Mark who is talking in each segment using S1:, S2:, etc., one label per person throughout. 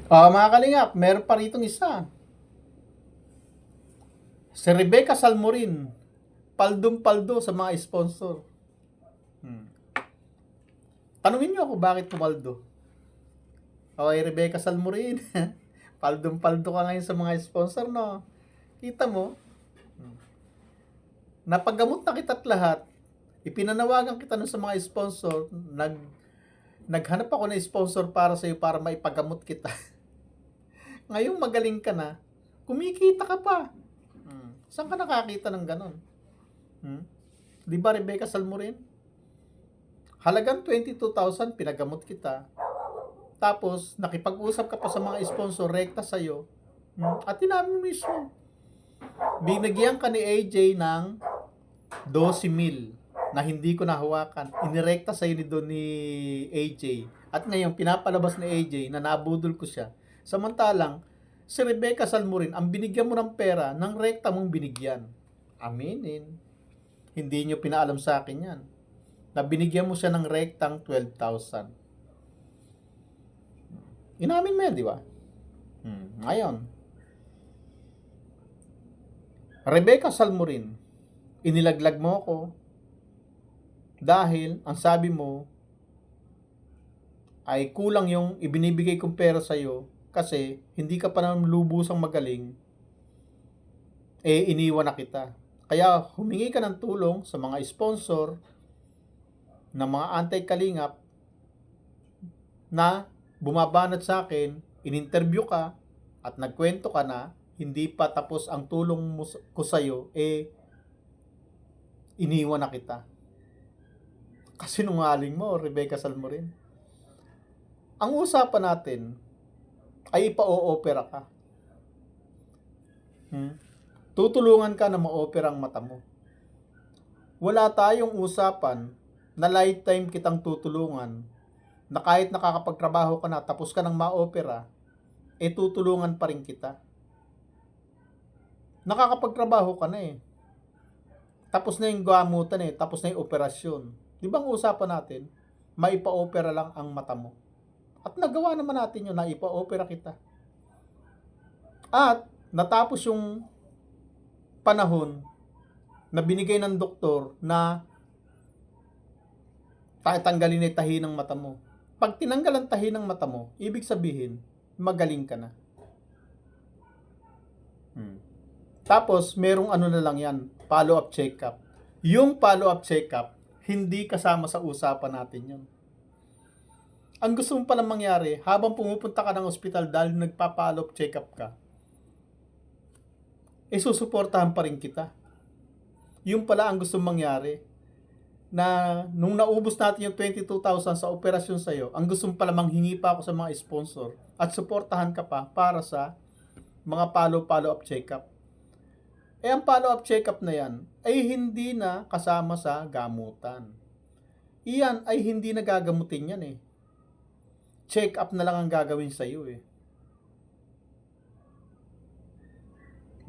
S1: Mga kalingap, meron pa ritong isa. Si Rebecca Salmorin, paldong-paldo sa mga sponsor. Hmm. Tanungin niyo ako bakit pumaldo. Okay, Rebecca Salmorin, paldong-paldo ka ngayon sa mga sponsor, no? Kita mo, napagamot na kita't lahat. Ipinanawagan kita nun sa mga sponsor, naghanap ako ng sponsor para sa iyo para maipagamot kita. Ngayon magaling ka na, kumikita ka pa. Saan ka nakakita ng ganon? Di ba Rebecca Salmorin? Halagang 22,000 pinagamot kita. Tapos nakipag-usap ka pa sa mga sponsor rekta sa iyo. At inamin mismo. Binigyan ka ni AJ ng 12,000 na hindi ko nahawakan. Inirekta sa iyo ni AJ. At ngayon pinapalabas ni AJ na nabudol ko siya. Samantalang si Rebecca Salmorin, ang binigyan mo ng pera ng rekta mong binigyan. Aminin. Hindi nyo pinaalam sa akin yan. Na binigyan mo siya ng rektang 12,000. Inamin mo yan, di ba? Ngayon, Rebecca Salmorin, inilaglag mo ako dahil ang sabi mo ay kulang yung ibinibigay kong pera sa'yo kasi hindi ka pa naman lubusang magaling, iniwan na kita. Kaya humingi ka ng tulong sa mga sponsor ng mga anti-kalingap na bumabanat sa akin, in-interview ka at nagkwento ka na hindi pa tapos ang tulong ko sa'yo, iniwan na kita. Kasinungaling mo, Rebecca Salmorin. Ang usapan natin ay ipa-o-opera ka. Tutulungan ka na ma-opera ang mata mo. Wala tayong usapan na lifetime kitang tutulungan na kahit nakakapagtrabaho ka na tapos ka ng ma-opera, tutulungan pa rin kita. Nakakapagtrabaho ka na tapos na yung gamutan tapos na yung operasyon. Di ba ang usapan natin, maipa-opera lang ang mata mo? At nagawa naman natin yun, naipa-opera kita. At natapos yung panahon na binigay ng doktor na tatanggalin yung tahi ng mata mo. Pag tinanggal ang tahi ng mata mo, ibig sabihin, magaling ka na. Tapos, merong ano na lang yan, follow-up check-up. Yung follow-up check-up, hindi kasama sa usapan natin yun. Ang gusto mo palang mangyari, habang pumupunta ka ng ospital dahil nagpa-follow-up check-up ka, susuportahan pa rin kita. Yung pala ang gusto mangyari, na nung naubos natin yung 22,000 sa operasyon sa'yo, ang gusto mo pala manghingi pa ako sa mga sponsor at suportahan ka pa para sa mga follow-up check-up. Ang follow-up check-up na yan ay hindi na kasama sa gamutan. Iyan ay hindi na gagamutin yan Check-up na lang ang gagawin sa iyo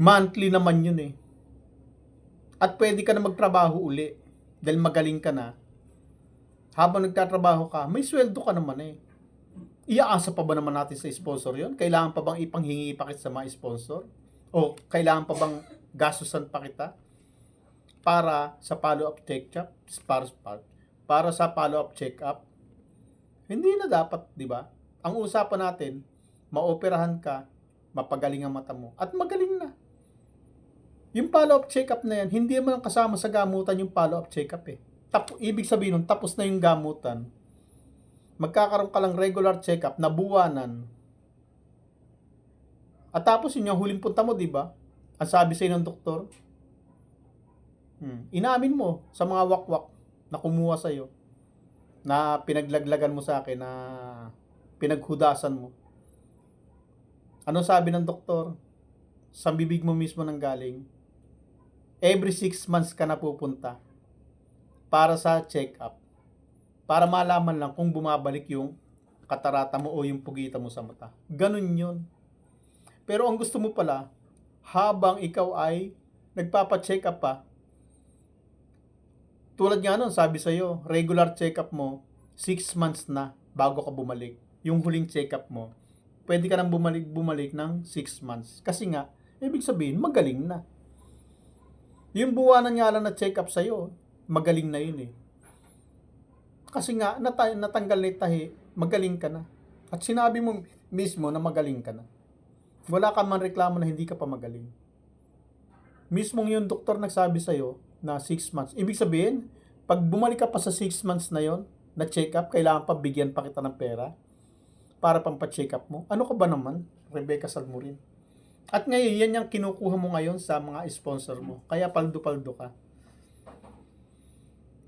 S1: Monthly naman yun At pwede ka na magtrabaho uli dahil magaling ka na. Habang nagtatrabaho ka, may sweldo ka naman Iaasa pa ba naman natin sa sponsor yon? Kailangan pa bang ipanghingi pa kita sa mga sponsor? O kailangan pa bang gastusan pa kita para sa follow-up check-up? Para sa follow-up check-up? Hindi na dapat, di ba? Ang usapan natin, maoperahan ka, mapagaling ang mata mo, at magaling na. Yung follow-up check-up na yan, hindi mo lang kasama sa gamutan yung follow-up check-up Ibig sabihin nun, tapos na yung gamutan. Magkakaroon ka lang regular check-up na buwanan. At tapos yun yung huling punta mo, di ba? Ang sabi sa'yo ng doktor, inamin mo sa mga wakwak na kumuha sa'yo, na pinaglaglagan mo sa akin, na pinaghudasan mo. Ano sabi ng doktor? Sa bibig mo mismo nang galing, every 6 months ka na pupunta para sa check-up. Para malaman lang kung bumabalik yung katarata mo o yung pugita mo sa mata. Ganun yun. Pero ang gusto mo pala, habang ikaw ay nagpapa-check up pa, tulad nga nun, sabi sa'yo, regular check-up mo, 6 months na bago ka bumalik. Yung huling check-up mo, pwede ka nang bumalik ng 6 months. Kasi nga, ibig sabihin, magaling na. Yung buwanan nga lang na check up sa'yo, magaling na yun eh. Kasi nga, natanggal na yung tahi, magaling ka na. At sinabi mo mismo na magaling ka na. Wala ka man reklamo na hindi ka pa magaling. Mismong yung doktor nagsabi sa'yo na 6 months. Ibig sabihin, pag bumalik ka pa sa 6 months na yon na check up, kailangan pa bigyan pa kita ng pera para pampa-check up mo. Ano ka ba naman, Rebecca Salmurin? At ngayon, yan yung kinukuha mo ngayon sa mga sponsor mo. Kaya paldo-paldo ka.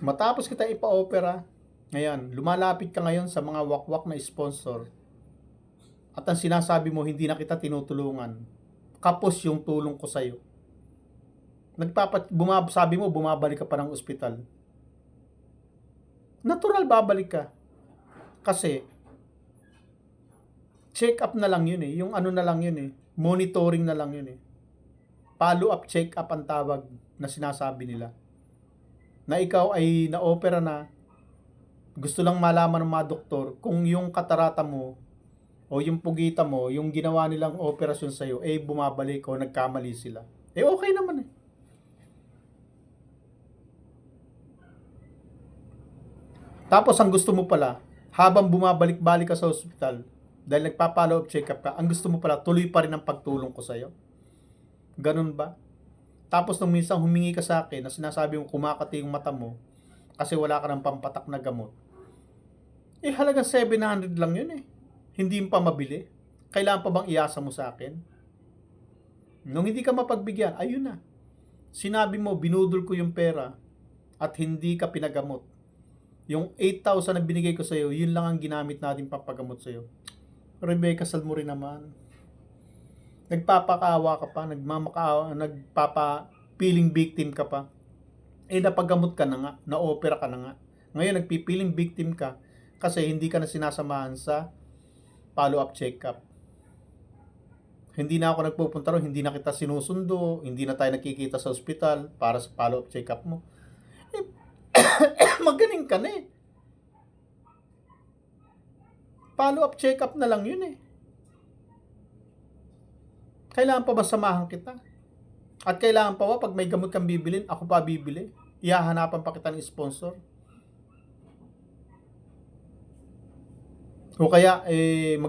S1: Matapos kita ipa-opera, ngayon, lumalapit ka ngayon sa mga wakwak na sponsor. At ang sinasabi mo, hindi na kita tinutulungan. Kapos yung tulong ko sa'yo. Sabi mo, bumabalik ka pa ng ospital. Natural, babalik ka. Kasi, check up na lang yun eh. Yung ano na lang yun eh. Monitoring na lang yun eh. Follow up, check up ang tawag na sinasabi nila. Na ikaw ay na-opera na, gusto lang malaman ng mga doktor kung yung katarata mo o yung pugita mo, yung ginawa nilang operasyon sa'yo, eh bumabalik o nagkamali sila. Eh okay naman eh. Tapos ang gusto mo pala, habang bumabalik-balik ka sa ospital, dahil nagpa-follow up check up ka, ang gusto mo pala, tuloy pa rin ang pagtulong ko sa'yo. Ganun ba? Tapos nung minsan humingi ka sa akin na sinasabi mo kumakati yung mata mo kasi wala ka ng pampatak na gamot. Eh halagang 700 lang yun eh. Hindi pa mabili. Kailangan pa bang iasa mo sa akin? Nung hindi ka mapagbigyan, ayun na. Sinabi mo, binudol ko yung pera at hindi ka pinagamot. Yung 8,000 na binigay ko sa'yo, yun lang ang ginamit natin pampagamot sa'yo. Rebecca Salmurin naman. Nagpapakaawa ka pa, nagpapa-feeling victim ka pa. Eh napagamot ka na nga, na-opera ka na nga. Ngayon nagpipiling victim ka kasi hindi ka na sinasamahan sa follow-up check-up. Hindi na ako nagpupunta ron, hindi na kita sinusundo, hindi na tayo nakikita sa ospital para sa follow-up check-up mo. Eh, magaling ka na eh. Follow-up check-up na lang yun eh. Kailangan pa ba samahan kita? At kailangan pa ba pag may gamot kang bibilin, ako pa bibili? Ihahanapan pa kita ng sponsor? O kaya,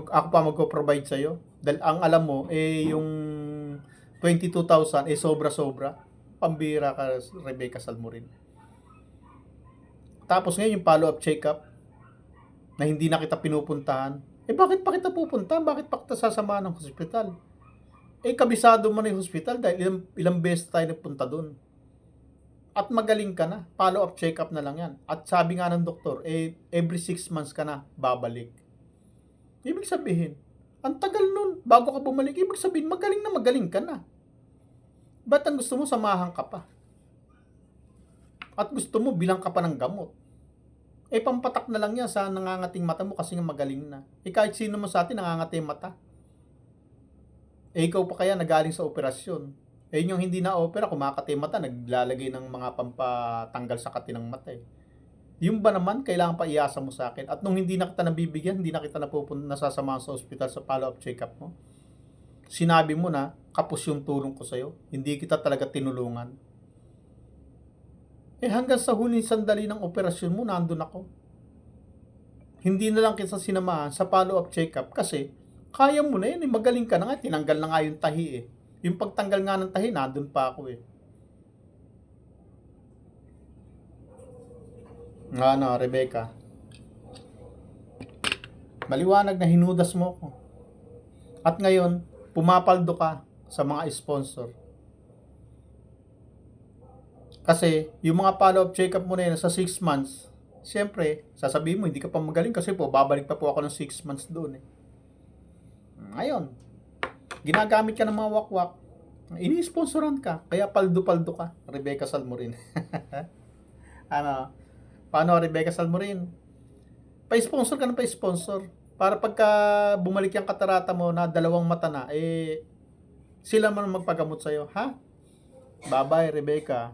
S1: ako pa magpo-provide sa'yo? Dahil ang alam mo, yung 22,000, sobra-sobra. Pambira ka, Rebecca Salmurin. Tapos ngayon yung follow-up check-up na hindi na kita pinupuntahan. Bakit pa kita pupuntahan? Bakit pa kita sasamahan ng hospital? Kabisado mo na yung hospital dahil ilang beses tayo nagpunta doon. At magaling ka na. Follow-up check-up na lang yan. At sabi nga ng doktor, every 6 months ka na babalik. Ibig sabihin, ang tagal nun, bago ka bumalik, ibig sabihin, magaling ka na. Ba't ang gusto mo, samahan ka pa? At gusto mo, bilang ka pa ng gamot. Pampatak na lang yan sa nangangating mata mo kasi nga magaling na. Kahit sino mo sa atin nangangating mata. Ikaw pa kaya nagaling sa operasyon. Yung hindi na-opera, kumakati mata, naglalagay ng mga pampatanggal sa kati ng mata eh. Yung ba naman, kailangan pa iasa mo sa akin. At nung hindi na kita nabibigyan, hindi na kita nasasamahan sa ospital sa follow-up check-up mo. Sinabi mo na, kapos yung tulong ko sa'yo. Hindi kita talaga tinulungan. Hanggang sa huling sandali ng operasyon mo, nandun ako. Hindi na lang kita sinamahan sa follow-up check-up kasi kaya mo na yan, magaling ka na nga, tinanggal na nga yung tahi eh. Yung pagtanggal nga ng tahi, nandun pa ako eh. Ano, Rebecca? Maliwanag na hinudas mo ko. At ngayon, pumapaldo ka sa mga sponsor. Kasi, yung mga follow-up check-up mo na yun sa 6 months, siyempre, sasabihin mo, hindi ka pa magaling kasi po, babalik pa po ako ng 6 months doon eh. Ngayon, ginagamit ka ng mga wakwak, ini-sponsoran ka, kaya paldo-paldo ka, Rebecca Salmurin. Ano, paano Rebecca Salmurin? Pa-sponsor ka ng pa-sponsor. Para pagka bumalik yung katarata mo na 2 mata na, sila man magpagamot sa'yo, ha? Bye-bye, Rebecca.